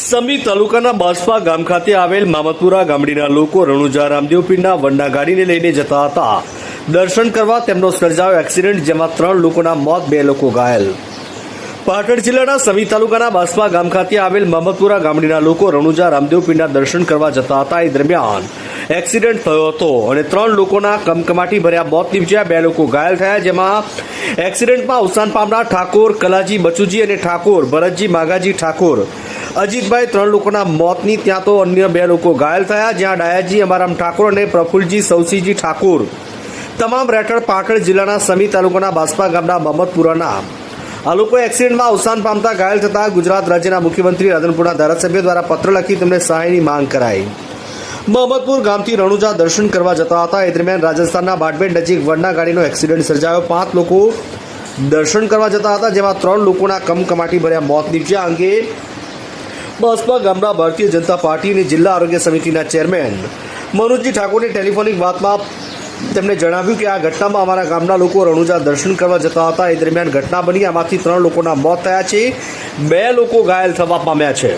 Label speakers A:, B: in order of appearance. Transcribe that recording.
A: સમી તાલુકાના બાસપા ગામ ખાતે આવેલ મામદપુરા ગામડીના લોકો રણુજા રામદેવ પીરના વડના ગાડીને લઈને જતા હતા દર્શન કરવા તેમનો સર્જાયો એક્સિડન્ટ, જેમાં 3 લોકોના મોત, 2 લોકો ઘાયલ. પાટણ જિલ્લાના સમી તાલુકાના બાસપા ગામ ખાતે આવેલ મામદપુરા ગામડીના લોકો રણુજા રામદેવ પીરના દર્શન કરવા જતા હતા. એ દરમિયાન એક્સિડન્ટ થયો હતો અને 3 લોકોના કમકમાટી ભર્યા મોત નીપજ્યા, 2 લોકો ઘાયલ થયા. જેમાં એક્સિડન્ટમાં અવસાન પામનાર ઠાકોર કલાજી બચુજી અને ઠાકોર ભરતજી માગાજી ઠાકોર અજીતભાઈ 3 લોકોના મોતની ત્યાં તો અન્ય 2 લોકો ઘાયલ થયા, જ્યાં ડાયાજી અમારામ ઠાકોર અને પ્રફુલજી સૌસીજી ઠાકોર તમામ રહેઠાણ પાટણ જિલ્લાના સમી તાલુકાના બાસપા ગામના મામદપુરાના આ લોકો એક્સિડન્ટમાં અવસાન પામતા ઘાયલ થતા ગુજરાત રાજ્યના મુખ્યમંત્રી રાધનપુરના ધારાસભ્ય દ્વારા પત્ર લખી તેમને સહાયની માંગ કરાઈ. મામદપુર ગામથી રણુજા દર્શન કરવા જતા હતા. એ દરમિયાન રાજસ્થાનના બાડમેર નજીક વડના ગાડીનો એક્સિડન્ટ સર્જાયો. 5 લોકો દર્શન કરવા જતા હતા, જેમાં 3 લોકોના કમકમાટી ભર્યા મોત નીપજ્યા. અંગે બાસપા ગામના ભારતીય જનતા પાર્ટી અને જિલ્લા આરોગ્ય સમિતિના ચેરમેન મનોજજી ઠાકોરની ટેલિફોનિક વાતમાં તેમણે જણાવ્યું કે આ ઘટનામાં અમારા ગામના લોકો રણુજા દર્શન કરવા જતા હતા. એ દરમિયાન ઘટના બની, આમાંથી 3 લોકોના મોત થયા છે, 2 લોકો ઘાયલ થવા પામ્યા છે.